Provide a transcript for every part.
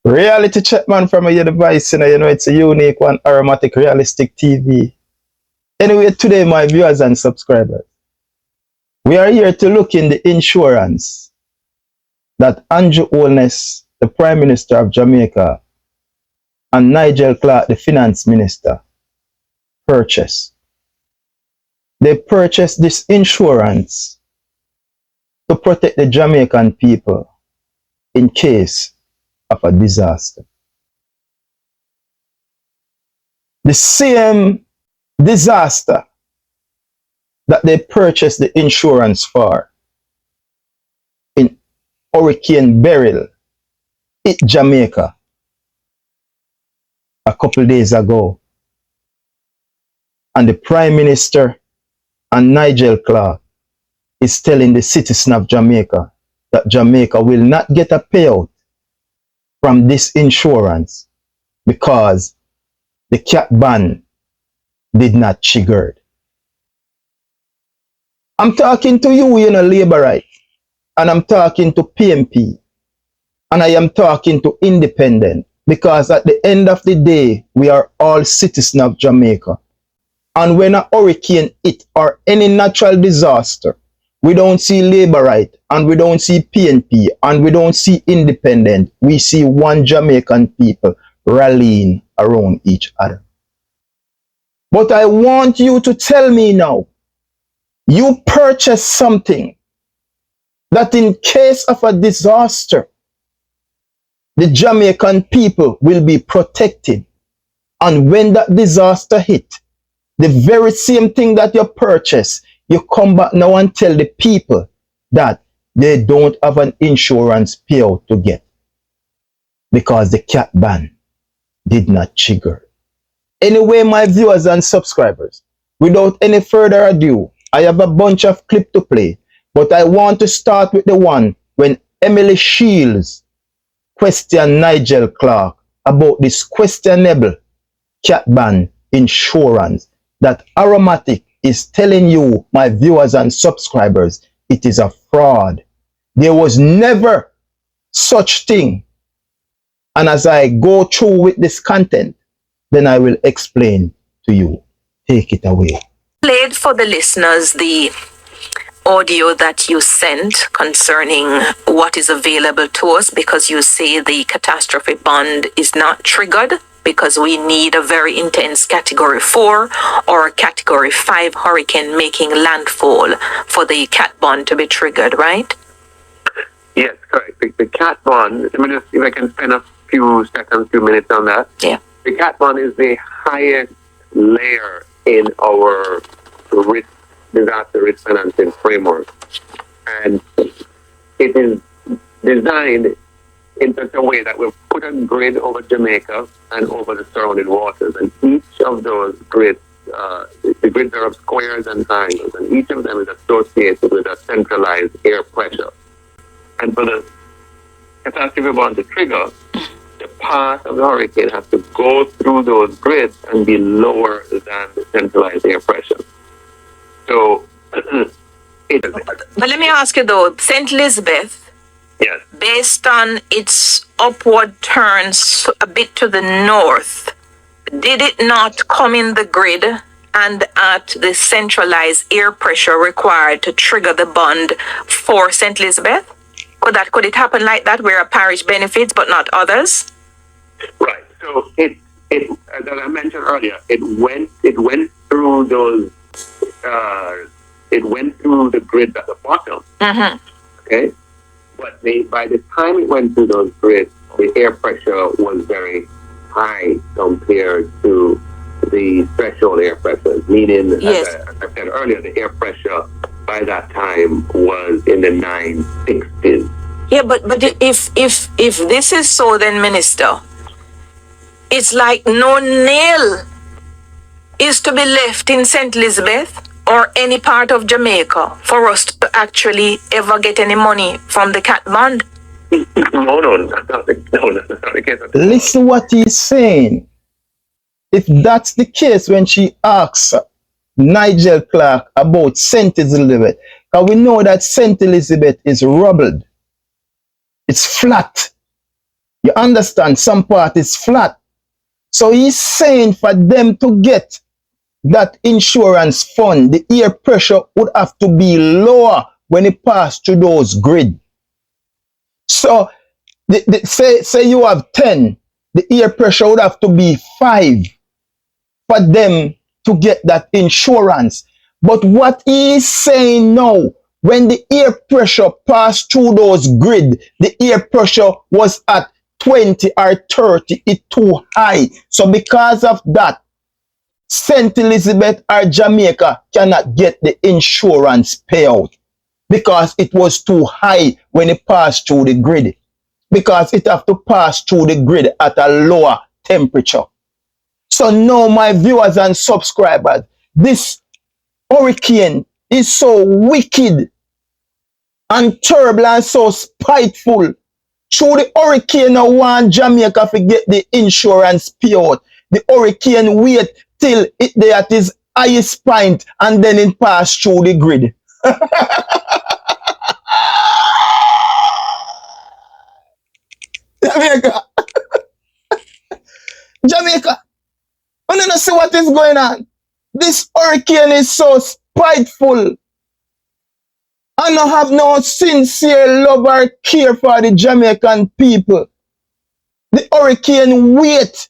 Reality check, man, from your device, you know, it's a unique one, aromatic, realistic TV. Anyway, today, my viewers and subscribers, we are here to look in the insurance that Andrew Holness, the Prime Minister of Jamaica, and Nigel Clark, the Finance Minister, purchased. They purchased this insurance to protect the Jamaican people in case of a disaster. The same disaster that they purchased the insurance for in Hurricane Beryl hit Jamaica a couple days ago. And the Prime Minister and Nigel Clark is telling the citizens of Jamaica that Jamaica will not get a payout from this insurance because the cat ban did not trigger. I'm talking to you, you know, labor right, and I'm talking to PMP, and I am talking to independent, because at the end of the day, we are all citizens of Jamaica. And when a hurricane hit or any natural disaster, we don't see labor right, and we don't see PNP, and we don't see independent. We see one Jamaican people rallying around each other. But I want you to tell me now, you purchase something that in case of a disaster, the Jamaican people will be protected. And when that disaster hit, the very same thing that you purchase, you come back now and tell the people that they don't have an insurance payout to get because the cat ban did not trigger. Anyway, my viewers and subscribers, without any further ado, I have a bunch of clips to play, but I want to start with the one when Emily Shields questioned Nigel Clark about this questionable cat ban insurance that Aromatic is telling you, my viewers and subscribers, it is a fraud. There was never such thing. And as I go through with this content, then I will explain to you. Take it away. Played for the listeners the audio that you sent concerning what is available to us, because you say the catastrophe bond is not triggered because we need a very intense category 4 or category 5 hurricane making landfall for the cat bond to be triggered, right? Yes, correct. The cat bond, let me just, if I can spend a few seconds, few minutes on that. Yeah. The cat bond is the highest layer in our disaster risk financing framework. And it is designed in such a way that we've put a grid over Jamaica and over the surrounding waters. And each of those grids, the grids are of squares and triangles, and each of them is associated with a centralized air pressure. And for the catastrophe bond to trigger, the path of the hurricane has to go through those grids and be lower than the centralized air pressure. So, But let me ask you though, St. Elizabeth, yes, based on its upward turns a bit to the north, did it not come in the grid and at the centralized air pressure required to trigger the bond for St. Elizabeth? Could it happen like that, where a parish benefits but not others? right. So it as I mentioned earlier, it went through those it went through the grids at the bottom. Mm-hmm. Okay, but by the time it went through those grids, the air pressure was very high compared to the threshold air pressure. Meaning, Yes. as I said earlier, the air pressure by that time was in the 960s. Yeah, but if this is so, then Minister, it's like no nail is to be left in St. Elizabeth or any part of Jamaica for us to actually ever get any money from the cat bond. No, that's not the case. Listen what he's saying. If that's the case, when she asks Nigel Clark about St. Elizabeth, because we know that St. Elizabeth is rubbled. It's flat. You understand? Some part is flat. So he's saying for them to get that insurance fund, the air pressure would have to be lower when it pass through those grid. So say you have 10, the air pressure would have to be 5 for them to get that insurance. But what he is saying now, when the air pressure passed through those grid, the air pressure was at 20 or 30, it's too high. So because of that, St. Elizabeth or Jamaica cannot get the insurance payout because it was too high when it passed through the grid. Because it have to pass through the grid at a lower temperature. So now, my viewers and subscribers, this hurricane is so wicked and terrible and so spiteful. Through the hurricane, now want Jamaica to get the insurance payout. The hurricane wait till it there at its highest point and then it pass through the grid. Jamaica, I don't see what is going on. This hurricane is so spiteful. I don't have no sincere love or care for the Jamaican people. The hurricane wait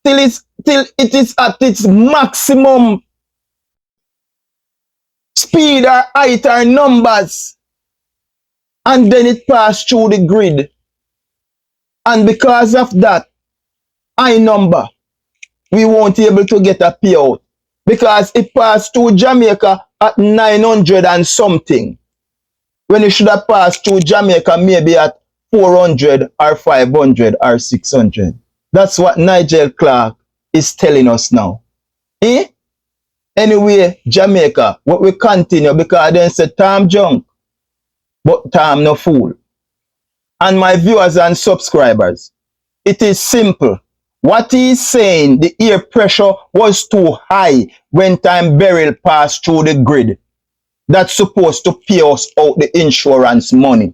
till it is at its maximum speed or height or numbers. And then it pass through the grid. And because of that, high number, we won't be able to get a payout. Because it passed through Jamaica at 900 and something. When it should have passed through Jamaica maybe at 400 or 500 or 600. That's what Nigel Clark is telling us now. Anyway, Jamaica, what we continue because then say Tom junk, but Tom no fool. And my viewers and subscribers, it is simple. What he is saying, the air pressure was too high when time Beryl passed through the grid. That's supposed to pay us out the insurance money.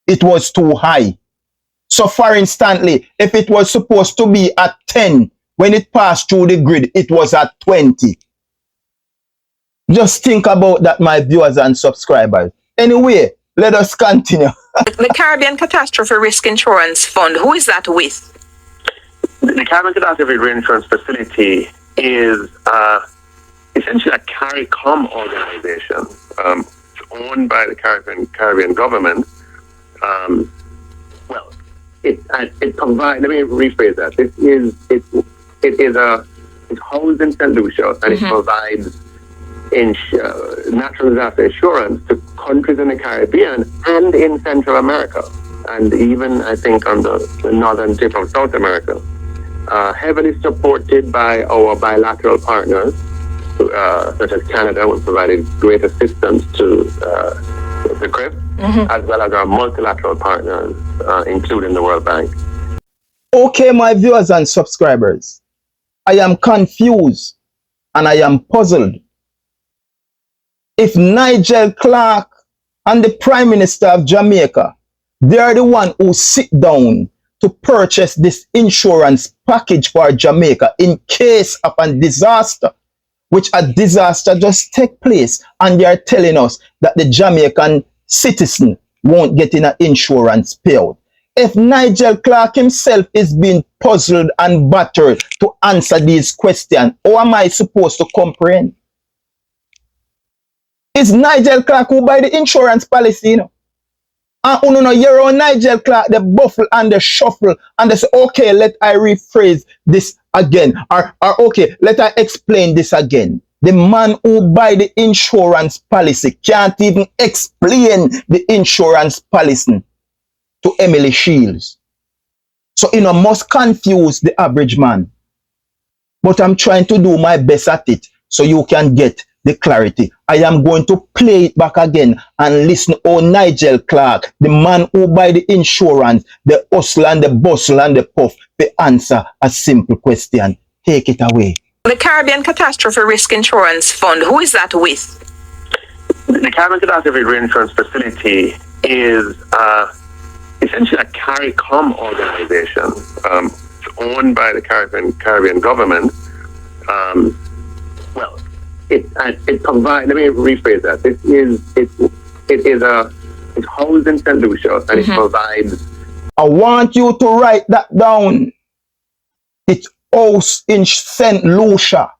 It was too high. So for instance, if it was supposed to be at 10, when it passed through the grid, it was at 20. Just think about that, my viewers and subscribers. Anyway, let us continue. The Caribbean Catastrophe Risk Insurance Fund, who is that with? The Caribbean Catastrophe Reinsurance Facility is essentially a CARICOM organization. It's owned by the Caribbean government. Well, it provides. Let me rephrase that. It's housed in St. Lucia, and it provides natural disaster insurance to countries in the Caribbean and in Central America, and even I think on the northern tip of South America. Heavily supported by our bilateral partners, such as Canada, who provided great assistance to the CRIF, as well as our multilateral partners, including the World Bank. Okay, my viewers and subscribers, I am confused and I am puzzled. If Nigel Clark and the Prime Minister of Jamaica, they are the one who sit down to purchase this insurance package for Jamaica in case of a disaster, which a disaster just take place, and they are telling us that the Jamaican citizen won't get in an insurance payout. If Nigel Clark himself is being puzzled and battered to answer these questions, how am I supposed to comprehend? It's Nigel Clark who buy the insurance policy, you know. And you're on Nigel Clark, the buffle and the shuffle, and they say, okay, let I rephrase this again. Or okay, let I explain this again. The man who buy the insurance policy can't even explain the insurance policy to Emily Shields. So, must confuse the average man. But I'm trying to do my best at it so you can get the clarity. I am going to play it back again and listen to Nigel Clark, the man who buy the insurance, the hustle and the bustle and the puff, to answer a simple question. Take it away. The Caribbean Catastrophe Risk Insurance Fund, who is that with? The Caribbean Catastrophe Reinsurance Facility is essentially a CARICOM organization owned by the Caribbean government. Well, it provides. Let me rephrase that. It's housed in St. Lucia, and it provides. I want you to write that down. It's housed in St. Lucia.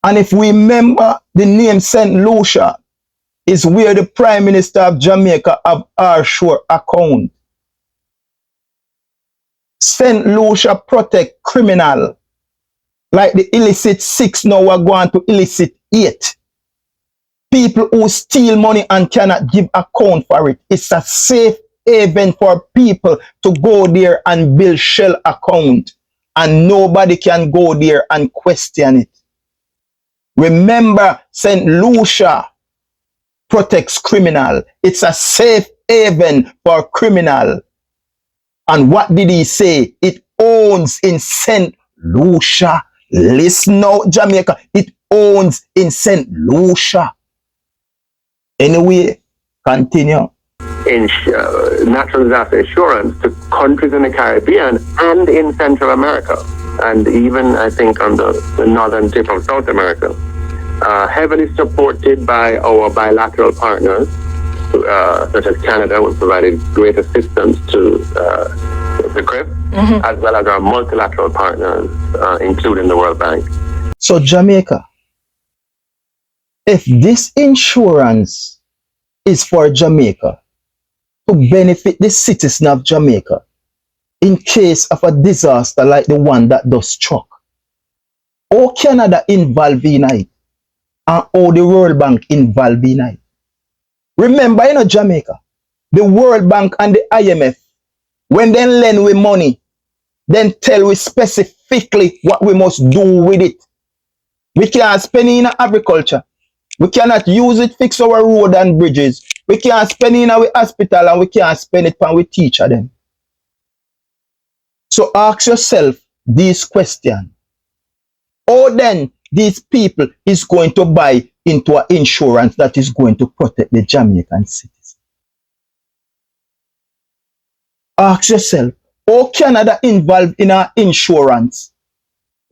And if we remember, the name St. Lucia is where the Prime Minister of Jamaica have offshore account. St. Lucia protect criminal. Like the illicit 6 now are going to illicit 8. People who steal money and cannot give account for it. It's a safe haven for people to go there and build shell account. And nobody can go there and question it. Remember, St. Lucia protects criminal. It's a safe haven for criminal. And what did he say? It owns in St. Lucia. Listen now, Jamaica. It owns in St. Lucia. Anyway, continue. Natural disaster insurance to countries in the Caribbean and in Central America, and even, I think, on the northern tip of South America. Heavily supported by our bilateral partners, such as Canada, who provided great assistance to the CRIP, as well as our multilateral partners, including the World Bank. So Jamaica, if this insurance is for Jamaica to benefit the citizens of Jamaica in case of a disaster like the one that does struck, how Canada involved in it and how the World Bank involved in it? Remember, you know, Jamaica, the World Bank and the IMF, when they lend we money, then tell we specifically what we must do with it. We can't spend it in agriculture. We cannot use it fix our road and bridges. We can't spend it in our hospital, and we can't spend it on we teacher them. So ask yourself this question. How then these people is going to buy into an insurance that is going to protect the Jamaican citizens? Ask yourself, how Canada involved in our insurance?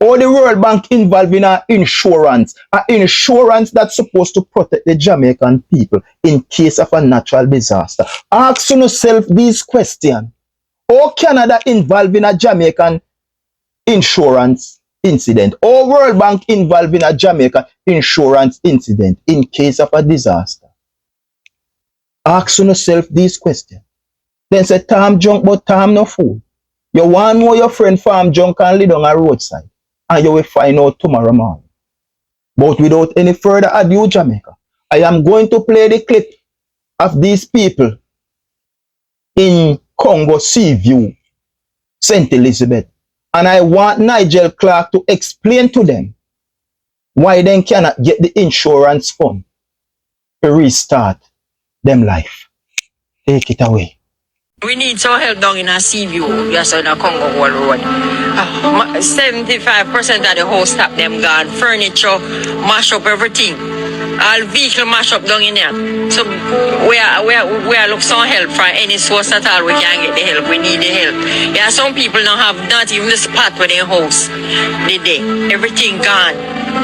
Or the World Bank involved in our insurance? An insurance that's supposed to protect the Jamaican people in case of a natural disaster. Ask yourself this question. How Canada involved in a Jamaican insurance incident? Or World Bank involved in a Jamaica insurance incident in case of a disaster? Ask yourself this question. Then say, Tom junk, but Tom no fool. You want to know your friend farm junk and live on a roadside, and you will find out tomorrow morning. But without any further ado, Jamaica, I am going to play the clip of these people in Congo Seaview, St. Elizabeth. And I want Nigel Clark to explain to them why they cannot get the insurance fund to restart them life. Take it away. We need some help down in a Seaview, yes, on a Congo Wall Road. 75% of the whole stop them gone. Furniture, mash up everything. All vehicle mash up down in there. So we are look some help from any source at all. We can get the help. We need the help. Yeah, some people don't have not even the spot where their house. Everything gone.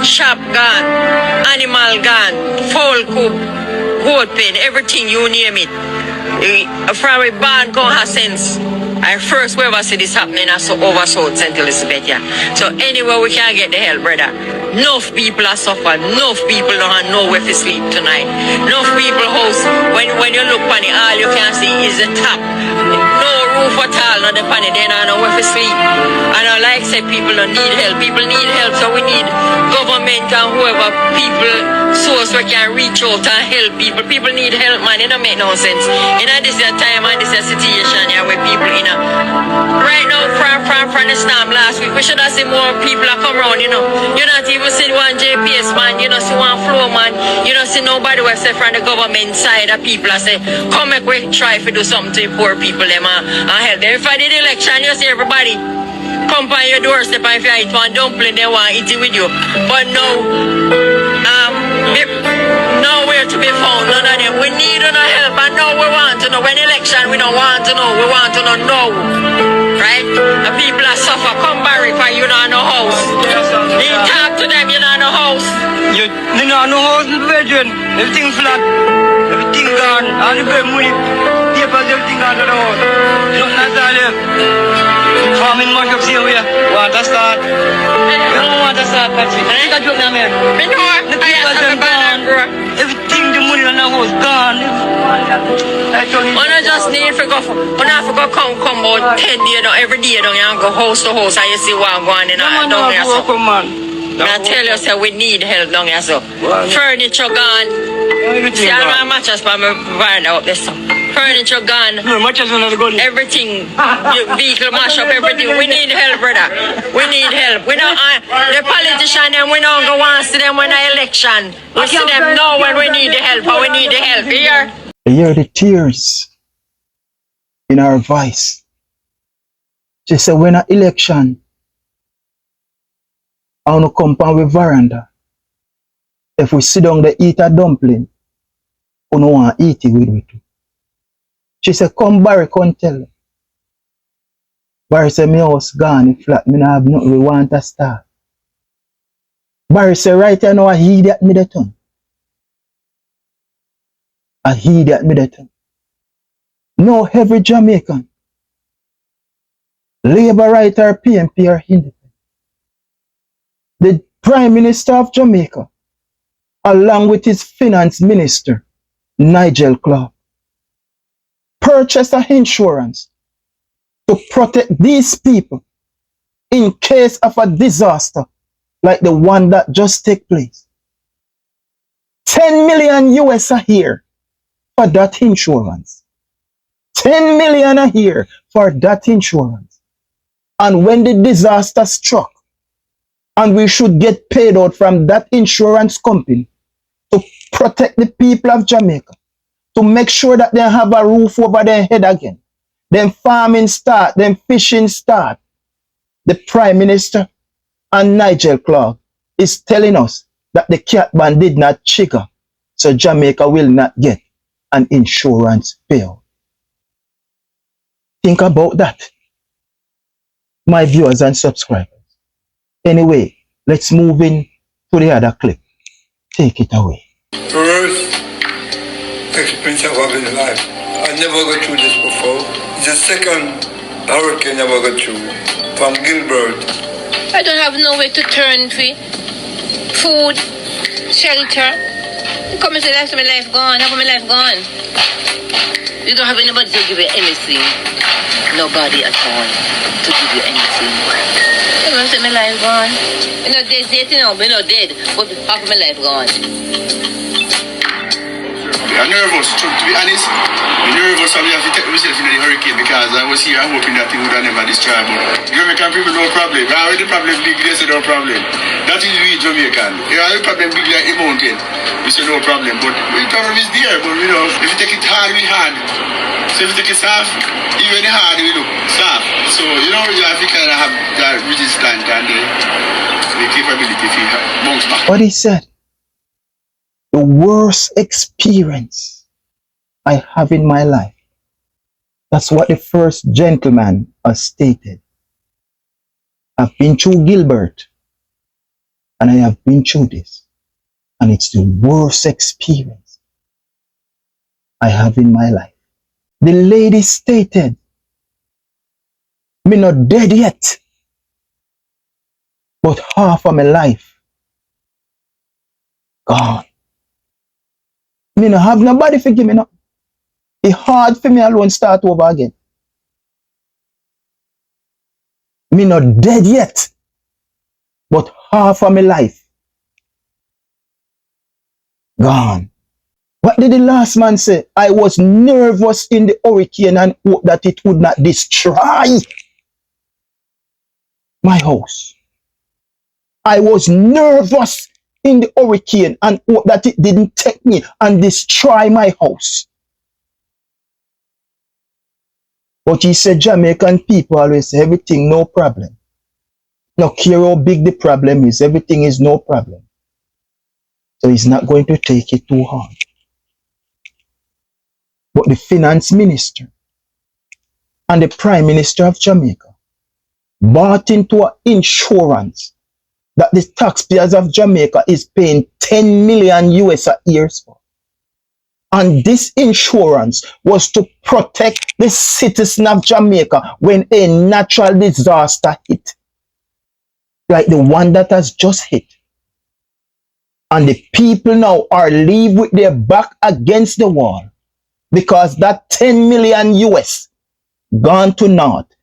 Shop gone. Animal gone. Fowl coop. Goat pen. Everything, you name it. From a band come has sense. I first we ever see this happening as over South St. Elizabeth, yeah. So anywhere we can get the help, brother. Enough people are suffering. Enough people don't have nowhere to sleep tonight. Enough people house, when you look on it, all you can see is the top. No roof at all, not the pan it, they don't know where to sleep. And I like say people don't need help. People need help, so we need government and whoever people source we can reach out and help people. People need help, man. It don't make no sense. This is a time and this is a situation here where people right now from the storm last week, we should have seen more people that come around, you not even see one GPS man, you don't see one floor man, you don't see nobody who say from the government side of people that say, come make we try to do something to poor people them and help them. If I did election, you see everybody come by your doorstep, and if you eat one dumpling, they want to eat it with you. But no, Nowhere to be found, none of them. We need no help. I know we want to know. When election, we don't want to know. We want to know now. Right? The people that suffer, come Barry for you not no house. You talk to them, you not no house. You know, no house, brethren. Everything flat. Everything gone. All the bread money, papers, everything gone to the house. Nothing at all left. Farming much up here, we want to start. We don't want to start, Patrick. Take a joke now, man. Me know, The papers them gone. Everything, the money in the house gone. I just need to go. When I forgot come about 10 days, every day, don't you go house to house and you see what going on down here. So. I tell you, so we need help down here. So. Furniture gone. See, all my mattress for me provide out this. Furniture gone. No, mattress are not good. Everything. Your vehicle mash up everything. We need help, brother. We need help. We don't. The politicians, them, we don't go and see them when the election. We see them now when we need the help. Or we need the help here. I hear the tears in her voice. She said, when an election, I want to come on with veranda. If we sit down there eat a dumpling, we don't want to eat it with it. She said, come Barry, come tell me. Barry said, my house gone, it flat, me not have nothing, we want to start. Barry said, right here now, I hear that me the tongue. I hear that me the tongue. No, every Jamaican, Labour right or PMP or independent. The Prime Minister of Jamaica, along with his finance minister, Nigel Clark, purchased an insurance to protect these people in case of a disaster like the one that just took place. 10 million US a year for that insurance. 10 million a year for that insurance. And when the disaster struck, and we should get paid out from that insurance company to protect the people of Jamaica, to make sure that they have a roof over their head again. Then farming start, then fishing start. The Prime Minister and Nigel Clark is telling us that the cat ban did not trigger, so Jamaica will not get an insurance payout. Think about that, my viewers and subscribers. Anyway, let's move in to the other clip. Take it away. First experience I've had in life. I never got through this before. It's the second hurricane I ever got through from Gilbert. I don't have nowhere to turn to. Food, shelter. You come and say that's my life gone. Half of my life gone. You don't have anybody to give you anything. Nobody at all to give you anything. You know, say my life gone. You know, dead, you know, we're not dead, but half of my life gone. I'm nervous, to be honest. I'm nervous and we have to take myself into the hurricane because I was here hoping that thing would have never destroyed. But Jamaican people, no problem. The problem big, they say no problem. That is we Jamaican. The problem big like a mountain. We say no problem. But the problem is there. But you know, if you take it hard, we hard. So if you take it soft, even the hard, we look soft. So, you know, you have to kind of have that resistance and the capability to bounce back. What he said, the worst experience I have in my life. That's what the first gentleman has stated. I've been through Gilbert and I have been through this. And it's the worst experience I have in my life. The lady stated, me not dead yet, but half of my life gone. Me no have nobody forgive me now. It's hard for me alone start over again. Me not dead yet, but half of my life gone. What did the last man say? I was nervous in the hurricane and hoped that it would not destroy my house. I was nervous in the hurricane and hope that it didn't take me and destroy my house. But he said Jamaican people always say everything no problem. No care how big the problem is, everything is no problem. So he's not going to take it too hard. But the finance minister and the prime minister of Jamaica bought into an insurance that the taxpayers of Jamaica is paying 10 million US a year for. And this insurance was to protect the citizen of Jamaica when a natural disaster hit, like the one that has just hit. And the people now are leave with their back against the wall because that 10 million US gone to naught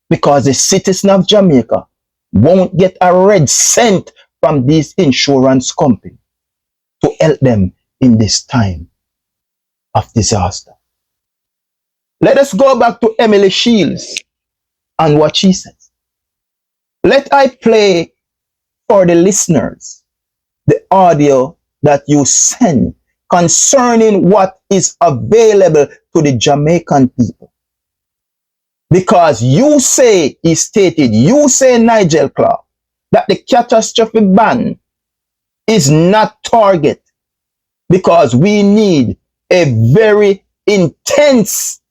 because the citizen of Jamaica won't get a red cent from this insurance company to help them in this time of disaster. Let us go back to Emily Shields and what she says. Let I play for the listeners the audio that you send concerning what is available to the Jamaican people. Because you say, he stated, you say, Nigel Clark, that the catastrophe ban is not target because we need a very intense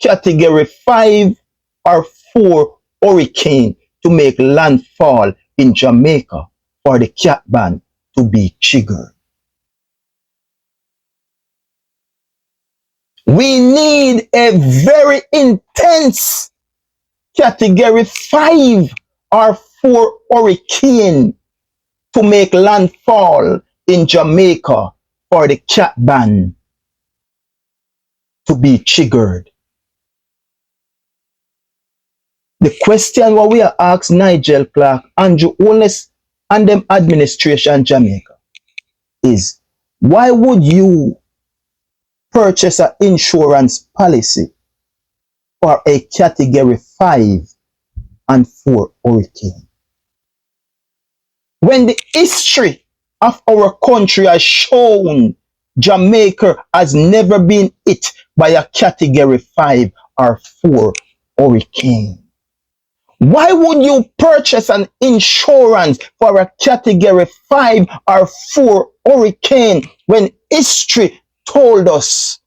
category 5 or 4 hurricane to make landfall in Jamaica for the cat ban to be triggered. We need a very intense category 5 or 4 hurricane to make landfall in Jamaica for the cat ban to be triggered. The question what we are asked Nigel Clark, Andrew Holness, and them administration Jamaica is, why would you purchase an insurance policy for a category 5 and 4 hurricane? When the history of our country has shown Jamaica has never been hit by a category 5 or 4 hurricane. Why would you purchase an insurance for a category 5 or 4 hurricane when history told us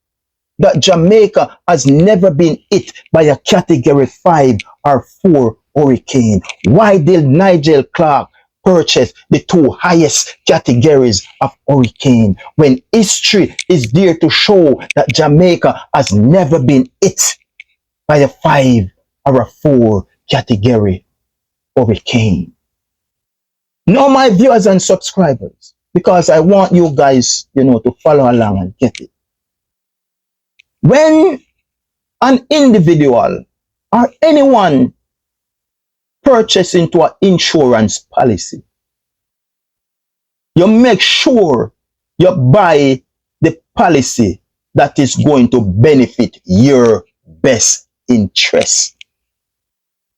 that Jamaica has never been hit by a category 5 or 4 hurricane? Why did Nigel Clark purchase the 2 highest categories of hurricane when history is there to show that Jamaica has never been hit by a 5 or a 4 category hurricane? Now, my viewers and subscribers, because I want you guys, to follow along and get it. When an individual or anyone purchase into an insurance policy, you make sure you buy the policy that is going to benefit your best interest.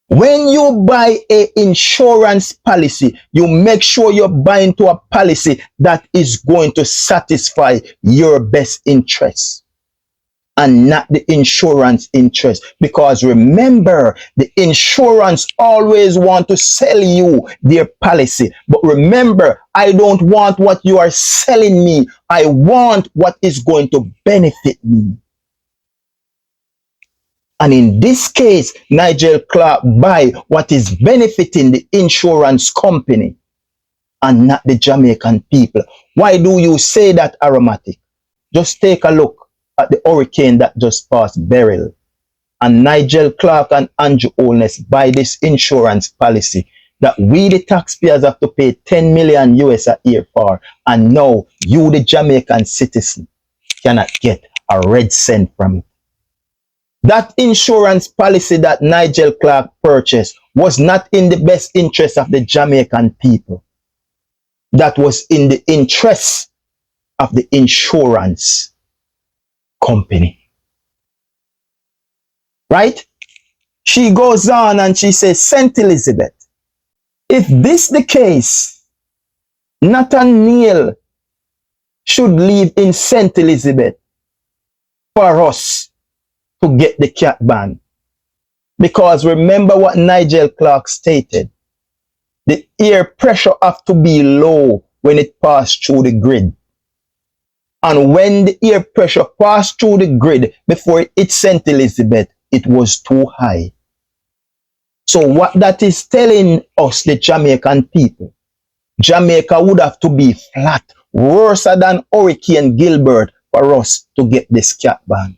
When you buy an insurance policy, you make sure you buy into a policy that is going to satisfy your best interest and not the insurance interest. Because remember, the insurance always want to sell you their policy. But remember, I don't want what you are selling me. I want what is going to benefit me. And in this case, Nigel Clark buy what is benefiting the insurance company and not the Jamaican people. Why do you say that, Aromatic? Just take a look at the hurricane that just passed Beryl. And Nigel Clark and Andrew Holness buy this insurance policy that we, the taxpayers, have to pay 10 million US a year for. And now you, the Jamaican citizen, cannot get a red cent from it. That insurance policy that Nigel Clark purchased was not in the best interest of the Jamaican people. That was in the interest of the insurance company. Right? She goes on and she says, St. Elizabeth, if this the case, Nathaniel should live in St. Elizabeth for us to get the cat ban. Because remember what Nigel Clark stated. The air pressure have to be low when it passes through the grid And when the air pressure passed through the grid before it hit St. Elizabeth, it was too high. So what that is telling us, the Jamaican people, Jamaica would have to be flat, worse than Hurricane Gilbert for us to get this cat ban.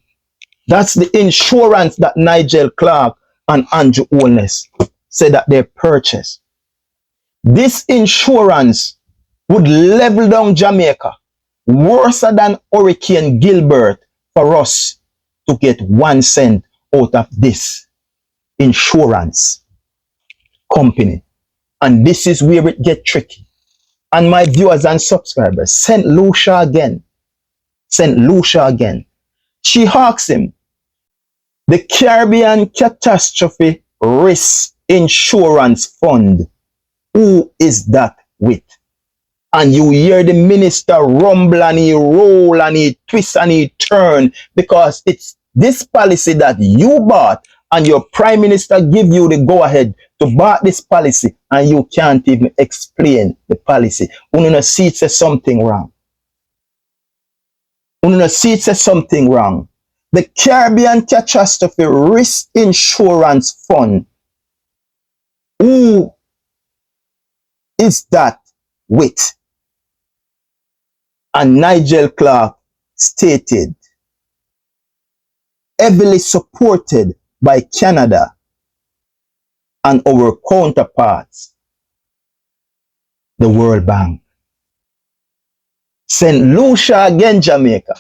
That's the insurance that Nigel Clark and Andrew Holness said that they purchased. This insurance would level down Jamaica worse than Hurricane Gilbert for us to get 1 cent out of this insurance company. And this is where it gets tricky. And my viewers and subscribers, St. Lucia again. St. Lucia again. She asks him, the Caribbean Catastrophe Risk Insurance Fund, who is that with? And you hear the minister rumble and he roll and he twist and he turn, because it's this policy that you bought and your prime minister give you the go ahead to buy this policy and you can't even explain the policy. Ununa see it says something wrong. Ununa see it says something wrong. The Caribbean Catastrophe Risk Insurance Fund, who is that with? And Nigel Clark stated, heavily supported by Canada and our counterparts, the World Bank. St. Lucia again, Jamaica.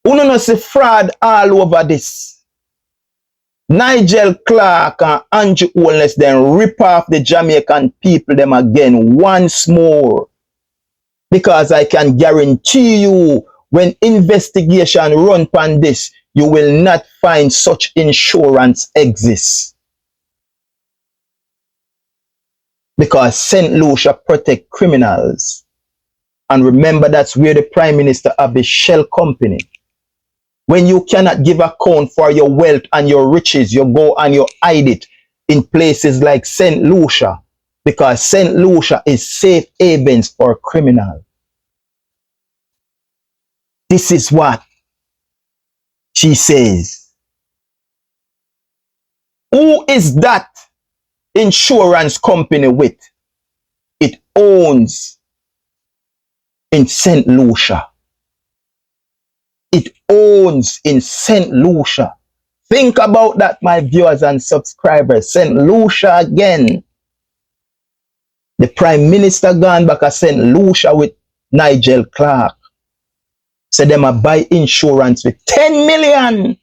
Uno no see fraud all over this. Nigel Clark and Andrew Holness then rip off the Jamaican people them again once more. Because I can guarantee you, when investigation run on this, you will not find such insurance exists. Because St. Lucia protect criminals. And remember, that's where the Prime Minister have the shell company. When you cannot give account for your wealth and your riches, you go and you hide it in places like St. Lucia. Because St. Lucia is safe havens for criminals. This is what she says. Who is that insurance company with? It owns in St. Lucia. It owns in St. Lucia. Think about that, my viewers and subscribers. St. Lucia again. The Prime Minister gone back to St. Lucia with Nigel Clark. So them a buy insurance with 10 million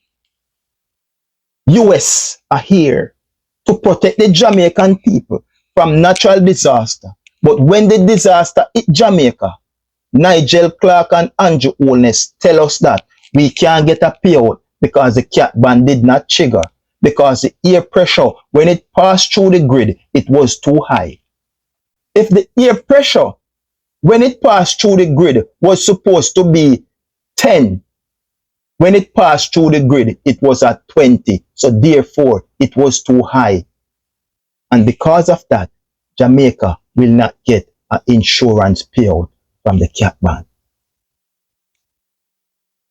US are here to protect the Jamaican people from natural disaster. But when the disaster hit Jamaica, Nigel Clark and Andrew Holness tell us that we can't get a payout because the cat ban did not trigger, because the air pressure, when it passed through the grid, it was too high. If the air pressure, when it passed through the grid, was supposed to be 10, when it passed through the grid, it was at 20. So therefore, it was too high. And because of that, Jamaica will not get an insurance payout from the cat ban.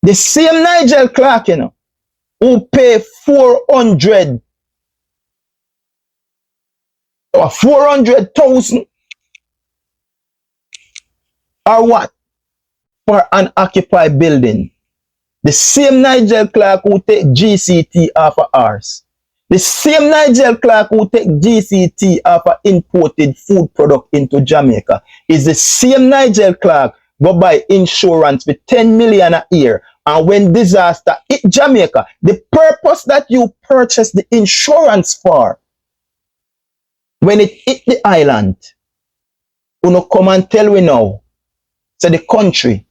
The same Nigel Clark, you know, who pay 400 or 400,000 or what for an occupied building. The same Nigel Clark who take GCT off of ours. The same Nigel Clark who take GCT off of imported food product into Jamaica is the same Nigel Clark go buy insurance with 10 million a year. And when disaster hit Jamaica, the purpose that you purchase the insurance for, when it hit the island, you know, come and tell we now, so the country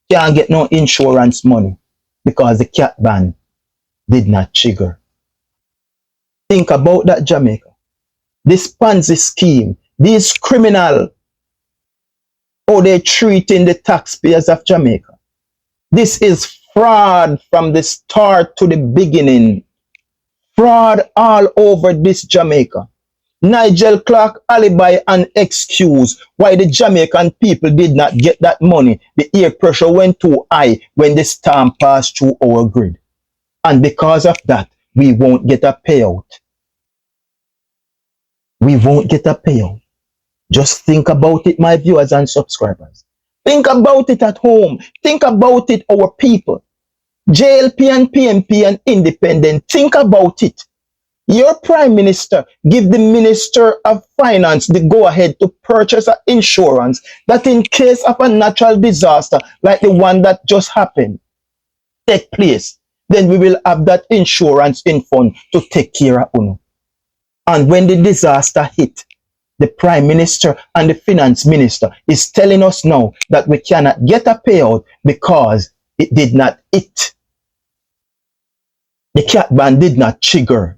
can't get no insurance money because the cat ban did not trigger. Think about that, Jamaica. This Ponzi scheme, these criminal, how they treating the taxpayers of Jamaica. This is fraud from the start to the beginning. Fraud all over this Jamaica. Nigel Clark alibi and excuse why the Jamaican people did not get that money. The air pressure went too high when the storm passed through our grid. And because of that, we won't get a payout. We won't get a payout. Just think about it, my viewers and subscribers. Think about it at home. Think about it, our people. JLP and PMP and independent. Think about it. Your prime minister give the minister of finance the go ahead to purchase an insurance that in case of a natural disaster like the one that just happened take place, then we will have that insurance in fund to take care of UNO. And when the disaster hit, the prime minister and the finance minister is telling us now that we cannot get a payout because it did not hit. The cat ban did not trigger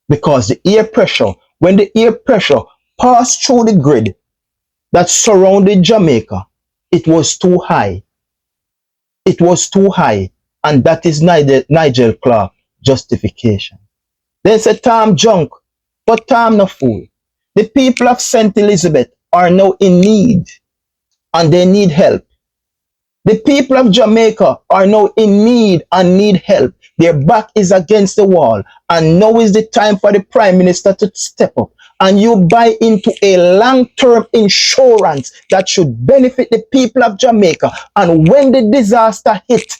because the air pressure, when the air pressure passed through the grid that surrounded Jamaica, it was too high. It was too high. And that is Nigel Clark justification. They say Tom junk, but Tom no fool. The people of St. Elizabeth are now in need and they need help. The people of Jamaica are now in need and need help. Their back is against the wall. And now is the time for the Prime Minister to step up. And you buy into a long-term insurance that should benefit the people of Jamaica. And when the disaster hit,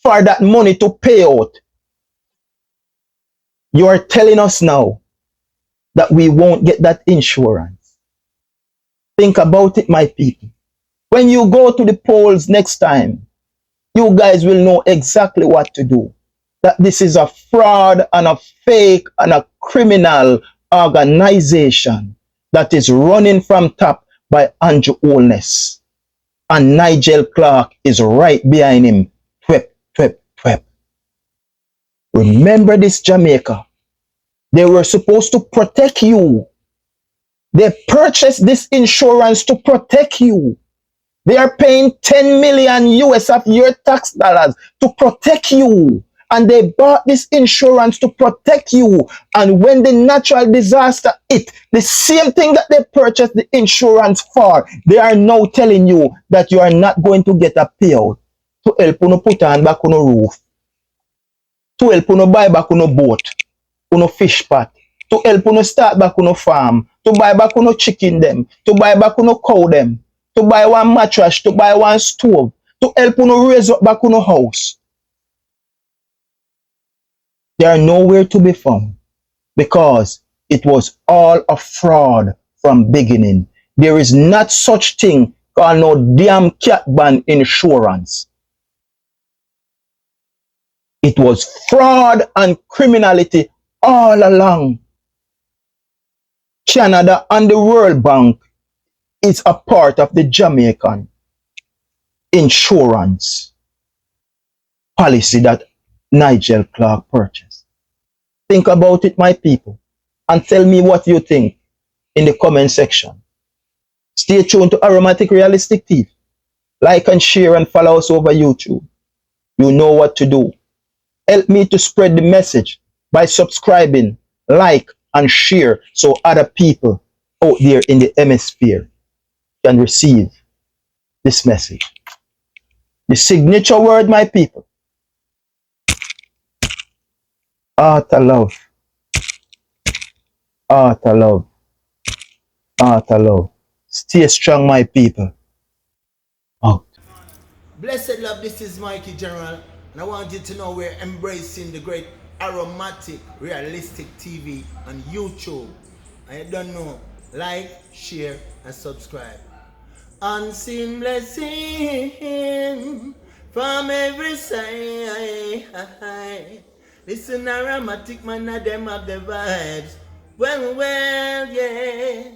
for that money to pay out, you are telling us now that we won't get that insurance. Think about it, my people. When you go to the polls next time, you guys will know exactly what to do. That this is a fraud and a fake and a criminal organization that is running from top by Andrew Holness. And Nigel Clark is right behind him. Twep, twep, twep. Remember this, Jamaica. They were supposed to protect you. They purchased this insurance to protect you. They are paying 10 million US of your tax dollars to protect you. And they bought this insurance to protect you. And when the natural disaster hit, the same thing that they purchased the insurance for, they are now telling you that you are not going to get a payout to help you put on back on a roof, to help you buy back on a boat, on a fish pot, to help you start back on a farm, to buy back on a chicken them, to buy back on a cow them, to buy one mattress, to buy one stove, to help you raise up back on a house. They are nowhere to be found because it was all a fraud from beginning. There is not such thing called no damn cat ban insurance. It was fraud and criminality all along. Canada and the World Bank is a part of the Jamaican insurance policy that Nigel Clark purchased. Think about it, my people, and tell me what you think in the comment section. Stay tuned to Aromatic Realistic TV. Like and share and follow us over YouTube. You know what to do. Help me to spread the message by subscribing, like, and share so other people out there in the hemisphere can receive this message. The signature word, my people. Art of love. Art of love. Art of love. Stay strong, my people. Out. Blessed love, this is Mikey General, and I want you to know we're embracing the great Aromatic Realistic TV on YouTube. And you don't know, like, share, and subscribe. Unseen blessing from every side. Listen, Aromatic man, them have the vibes. Well, yeah.